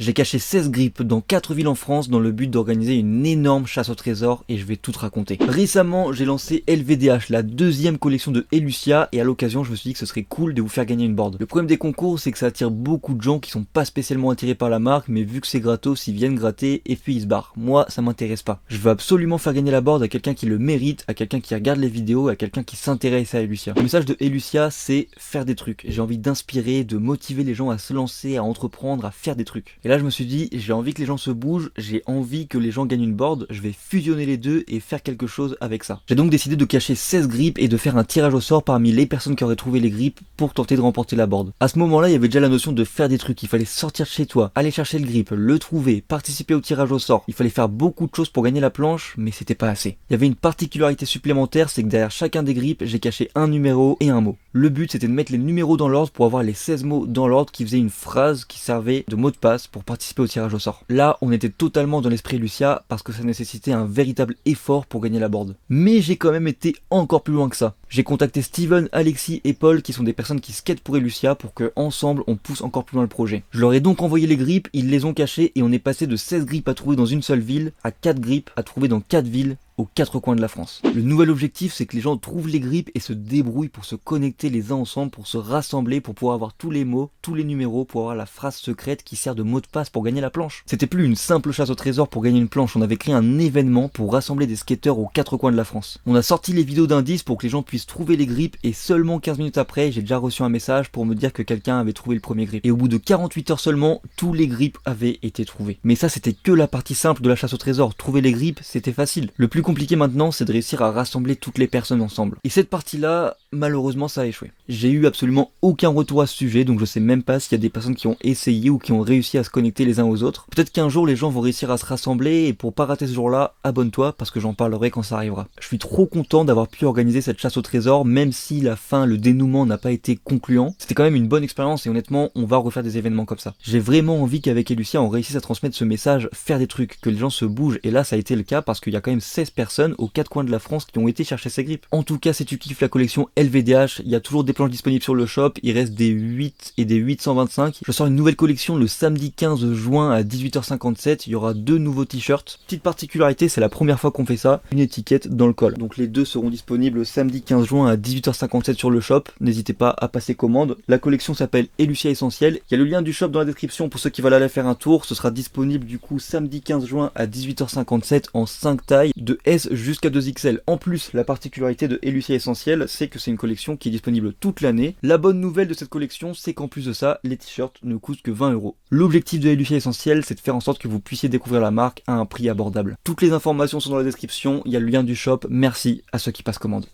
J'ai caché 16 grippes dans 4 villes en France dans le but d'organiser une énorme chasse au trésor et je vais tout te raconter. Récemment, j'ai lancé LVDH, la deuxième collection de Elucia, et à l'occasion, je me suis dit que ce serait cool de vous faire gagner une board. Le problème des concours, c'est que ça attire beaucoup de gens qui sont pas spécialement attirés par la marque, mais vu que c'est gratos, ils viennent gratter et puis ils se barrent. Moi, ça m'intéresse pas. Je veux absolument faire gagner la board à quelqu'un qui le mérite, à quelqu'un qui regarde les vidéos, à quelqu'un qui s'intéresse à Elucia. Le message de Elucia, c'est faire des trucs. J'ai envie d'inspirer, de motiver les gens à se lancer, à entreprendre, à faire des trucs. Et là, je me suis dit, j'ai envie que les gens se bougent, j'ai envie que les gens gagnent une board, je vais fusionner les deux et faire quelque chose avec ça. J'ai donc décidé de cacher 16 grippes et de faire un tirage au sort parmi les personnes qui auraient trouvé les grippes pour tenter de remporter la board. À ce moment-là, il y avait déjà la notion de faire des trucs, il fallait sortir de chez toi, aller chercher le grip, le trouver, participer au tirage au sort. Il fallait faire beaucoup de choses pour gagner la planche, mais c'était pas assez. Il y avait une particularité supplémentaire, c'est que derrière chacun des grippes, j'ai caché un numéro et un mot. Le but, c'était de mettre les numéros dans l'ordre pour avoir les 16 mots dans l'ordre qui faisaient une phrase qui servait de mot de passe pour participer au tirage au sort. Là, on était totalement dans l'esprit Lucia parce que ça nécessitait un véritable effort pour gagner la board. Mais j'ai quand même été encore plus loin que ça. J'ai contacté Steven, Alexis et Paul qui sont des personnes qui skatent pour Elucia pour que ensemble on pousse encore plus loin le projet. Je leur ai donc envoyé les grippes, ils les ont cachées et on est passé de 16 grippes à trouver dans une seule ville à 4 grippes à trouver dans 4 villes aux 4 coins de la France. Le nouvel objectif, c'est que les gens trouvent les grippes et se débrouillent pour se connecter les uns ensemble, pour se rassembler, pour pouvoir avoir tous les mots, tous les numéros, pour avoir la phrase secrète qui sert de mot de passe pour gagner la planche. C'était plus une simple chasse au trésor pour gagner une planche, on avait créé un événement pour rassembler des skateurs aux 4 coins de la France. On a sorti les vidéos d'indices pour que les gens puissent trouver les grippes et seulement 15 minutes après, j'ai déjà reçu un message pour me dire que quelqu'un avait trouvé le premier grip. Et au bout de 48 heures seulement, tous les grippes avaient été trouvés. Mais ça, c'était que la partie simple de la chasse au trésor. Trouver les grippes, c'était facile. Le plus compliqué maintenant, c'est de réussir à rassembler toutes les personnes ensemble. Et cette partie-là, malheureusement, ça a échoué. J'ai eu absolument aucun retour à ce sujet, donc je sais même pas s'il y a des personnes qui ont essayé ou qui ont réussi à se connecter les uns aux autres. Peut-être qu'un jour, les gens vont réussir à se rassembler, et pour pas rater ce jour-là, abonne-toi, parce que j'en parlerai quand ça arrivera. Je suis trop content d'avoir pu organiser cette chasse au trésor, même si la fin, le dénouement n'a pas été concluant. C'était quand même une bonne expérience, et honnêtement, on va refaire des événements comme ça. J'ai vraiment envie qu'avec Elucia, on réussisse à transmettre ce message, faire des trucs, que les gens se bougent, et là, ça a été le cas, parce qu'il y a quand même 16 personnes aux 4 coins de la France qui ont été chercher ces grippes. En tout cas, si tu kiffes la collection LVDH, il y a toujours des planches disponibles sur le shop, il reste des 8 et des 825. Je sors une nouvelle collection le samedi 15 juin à 18h57, il y aura 2 nouveaux t-shirts. Petite particularité, c'est la première fois qu'on fait ça, une étiquette dans le col. Donc les deux seront disponibles le samedi 15 juin à 18h57 sur le shop, n'hésitez pas à passer commande. La collection s'appelle Elucia Essentiel, il y a le lien du shop dans la description pour ceux qui veulent aller faire un tour, ce sera disponible du coup samedi 15 juin à 18h57 en 5 tailles, de S jusqu'à 2XL. En plus, la particularité de Elucia Essentiel, c'est que c'est une collection qui est disponible toute l'année. La bonne nouvelle de cette collection, c'est qu'en plus de ça, les t-shirts ne coûtent que 20€. L'objectif de Elucia Essentiel, c'est de faire en sorte que vous puissiez découvrir la marque à un prix abordable. Toutes les informations sont dans la description, il y a le lien du shop, merci à ceux qui passent commande.